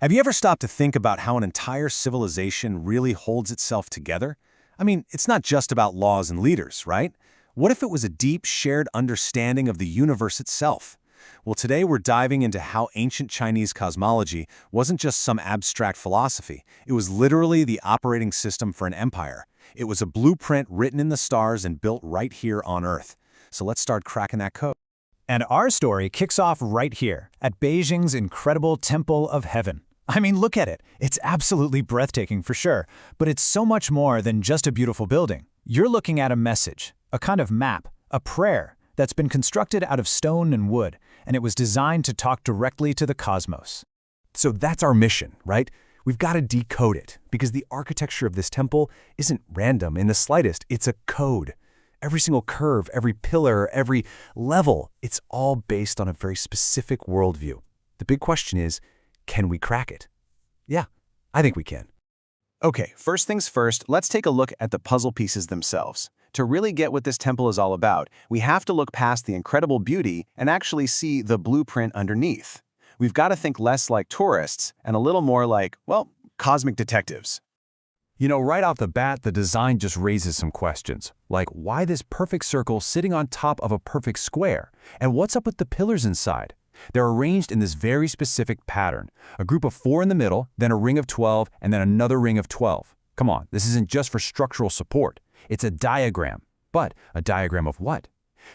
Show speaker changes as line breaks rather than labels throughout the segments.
Have you ever stopped to think about how an entire civilization really holds itself together? I mean, it's not just about laws and leaders, right? What if it was a deep, shared understanding of the universe itself? Well, today we're diving into how ancient Chinese cosmology wasn't just some abstract philosophy. It was literally the operating system for an empire. It was a blueprint written in the stars and built right here on Earth. So let's start cracking that code.
And our story kicks off right here, at Beijing's incredible Temple of Heaven. I mean, look at it. It's absolutely breathtaking for sure, but it's so much more than just a beautiful building. You're looking at a message, a kind of map, a prayer that's been constructed out of stone and wood, and it was designed to talk directly to the cosmos.
So that's our mission, right? We've got to decode it, because the architecture of this temple isn't random in the slightest. It's a code. Every single curve, every pillar, every level, it's all based on a very specific worldview. The big question is, can we crack it? Yeah, I think we can.
Okay, first things first, let's take a look at the puzzle pieces themselves. To really get what this temple is all about, we have to look past the incredible beauty and actually see the blueprint underneath. We've got to think less like tourists and a little more like, well, cosmic detectives.
You know, right off the bat, the design just raises some questions, like why this perfect circle sitting on top of a perfect square? And what's up with the pillars inside? They're arranged in this very specific pattern. A group of 4 in the middle, then a ring of 12, and then another ring of 12. Come on, this isn't just for structural support. It's a diagram. But a diagram of what?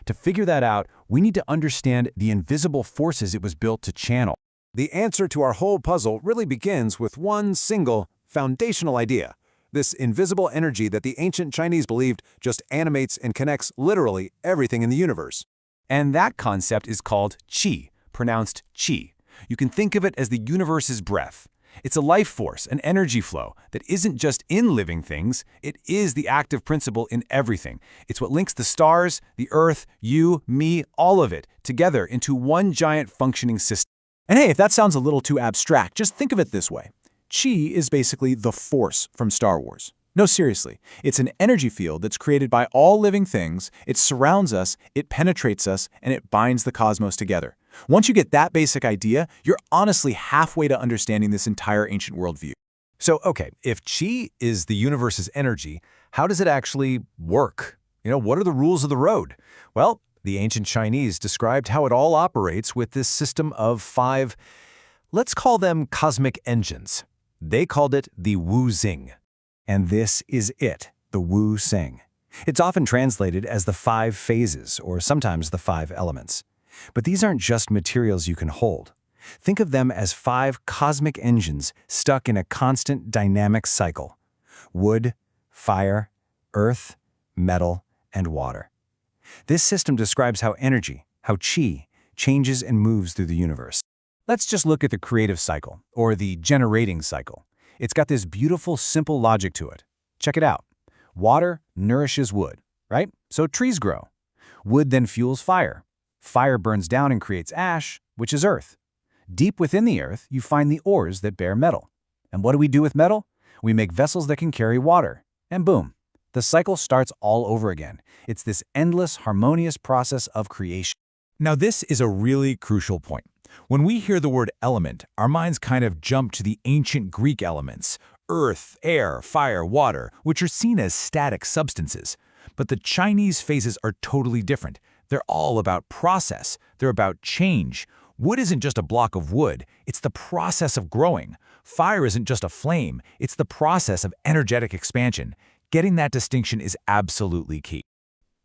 To figure that out, we need to understand the invisible forces it was built to channel.
The answer to our whole puzzle really begins with one single, foundational idea. This invisible energy that the ancient Chinese believed just animates and connects literally everything in the universe.
And that concept is called qi, pronounced qi. You can think of it as the universe's breath. It's a life force, an energy flow that isn't just in living things, it is the active principle in everything. It's what links the stars, the earth, you, me, all of it, together into one giant functioning system.
And hey, if that sounds a little too abstract, just think of it this way. Qi is basically the Force from Star Wars. No, seriously, it's an energy field that's created by all living things, it surrounds us, it penetrates us, and it binds the cosmos together. Once you get that basic idea, you're honestly halfway to understanding this entire ancient worldview.
So, okay, if qi is the universe's energy, how does it actually work? What are the rules of the road? Well, the ancient Chinese described how it all operates with this system of 5, let's call them cosmic engines. They called it the Wu Xing. And this is it, the Wu Xing. It's often translated as the 5 phases, or sometimes the 5 elements. But these aren't just materials you can hold. Think of them as 5 cosmic engines stuck in a constant dynamic cycle. Wood, fire, earth, metal, and water. This system describes how energy, how qi, changes and moves through the universe. Let's just look at the creative cycle, or the generating cycle. It's got this beautiful, simple logic to it. Check it out. Water nourishes wood, right? So trees grow. Wood then fuels fire. Fire burns down and creates ash, which is earth. Deep within the earth, you find the ores that bear metal. And what do we do with metal? We make vessels that can carry water. And boom, the cycle starts all over again. It's this endless, harmonious process of creation.
Now, this is a really crucial point. When we hear the word element, our minds kind of jump to the ancient Greek elements, earth, air, fire, water, which are seen as static substances. But the Chinese phases are totally different. They're all about process. They're about change. Wood isn't just a block of wood. It's the process of growing. Fire isn't just a flame. It's the process of energetic expansion. Getting that distinction is absolutely key.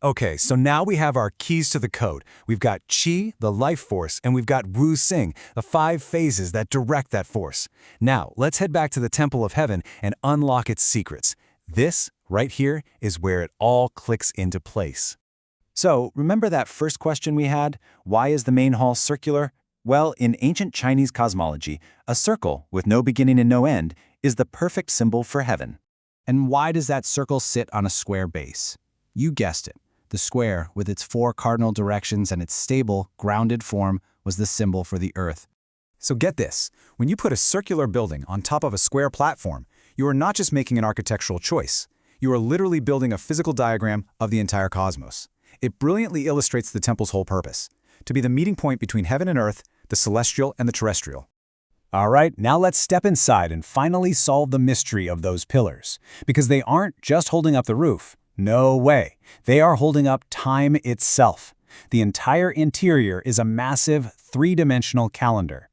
Okay, so now we have our keys to the code. We've got qi, the life force, and we've got Wu Xing, the 5 phases that direct that force. Now, let's head back to the Temple of Heaven and unlock its secrets. This, right here, is where it all clicks into place. So, remember that first question we had? Why is the main hall circular? Well, in ancient Chinese cosmology, a circle with no beginning and no end is the perfect symbol for heaven.
And why does that circle sit on a square base? You guessed it. The square, with its 4 cardinal directions and its stable, grounded form, was the symbol for the earth.
So get this, when you put a circular building on top of a square platform, you are not just making an architectural choice. You are literally building a physical diagram of the entire cosmos. It brilliantly illustrates the temple's whole purpose, to be the meeting point between heaven and earth, the celestial and the terrestrial.
All right, now let's step inside and finally solve the mystery of those pillars. Because they aren't just holding up the roof. No way. They are holding up time itself. The entire interior is a massive, three-dimensional calendar.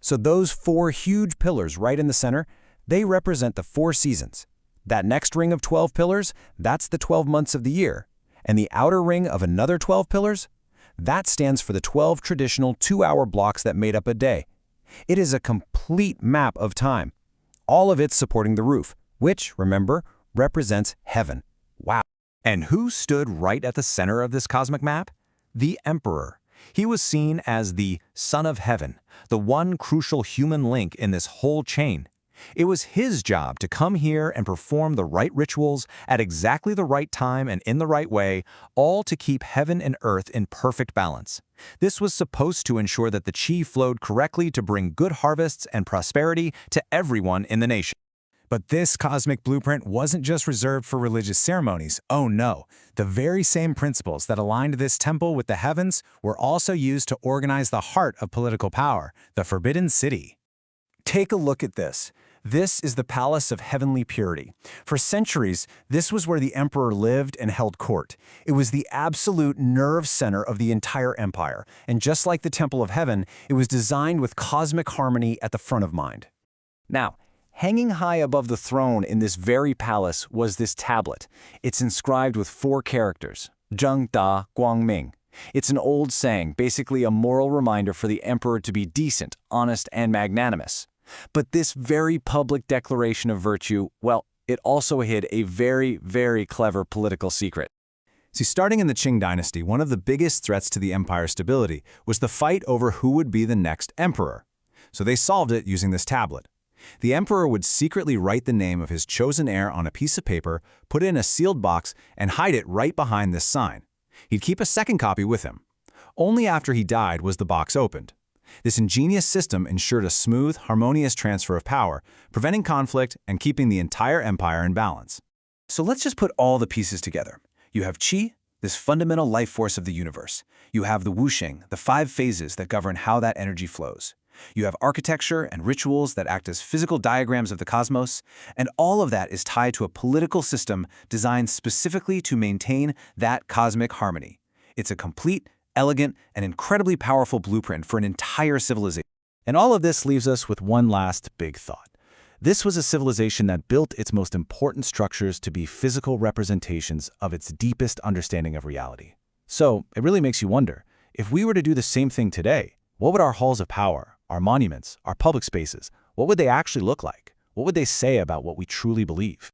So those 4 huge pillars right in the center, they represent the 4 seasons. That next ring of 12 pillars, that's the 12 months of the year. And the outer ring of another 12 pillars, that stands for the 12 traditional 2-hour blocks that made up a day. It is a complete map of time. All of it supporting the roof, which, remember, represents heaven. Wow.
And who stood right at the center of this cosmic map? The Emperor. He was seen as the Son of Heaven, the one crucial human link in this whole chain. It was his job to come here and perform the right rituals at exactly the right time and in the right way, all to keep heaven and earth in perfect balance. This was supposed to ensure that the qi flowed correctly to bring good harvests and prosperity to everyone in the nation.
But this cosmic blueprint wasn't just reserved for religious ceremonies. Oh no, the very same principles that aligned this temple with the heavens were also used to organize the heart of political power, the Forbidden City.
Take a look at this. This is the Palace of Heavenly Purity. For centuries, this was where the emperor lived and held court. It was the absolute nerve center of the entire empire, and just like the Temple of Heaven, it was designed with cosmic harmony at the front of mind. Now, hanging high above the throne in this very palace was this tablet. It's inscribed with 4 characters, Zheng Da Guang Ming. It's an old saying, basically a moral reminder for the emperor to be decent, honest, and magnanimous. But this very public declaration of virtue, well, it also hid a very, very clever political secret.
See, starting in the Qing dynasty, one of the biggest threats to the empire's stability was the fight over who would be the next emperor. So they solved it using this tablet. The emperor would secretly write the name of his chosen heir on a piece of paper, put it in a sealed box, and hide it right behind this sign. He'd keep a second copy with him. Only after he died was the box opened. This ingenious system ensured a smooth, harmonious transfer of power, preventing conflict and keeping the entire empire in balance.
So let's just put all the pieces together. You have qi, this fundamental life force of the universe. You have the Wu Xing, the 5 phases that govern how that energy flows. You have architecture and rituals that act as physical diagrams of the cosmos, and all of that is tied to a political system designed specifically to maintain that cosmic harmony. It's a complete, elegant, and incredibly powerful blueprint for an entire civilization. And all of this leaves us with one last big thought. This was a civilization that built its most important structures to be physical representations of its deepest understanding of reality. So it really makes you wonder, if we were to do the same thing today, what would our halls of power, our monuments, our public spaces, what would they actually look like? What would they say about what we truly believe?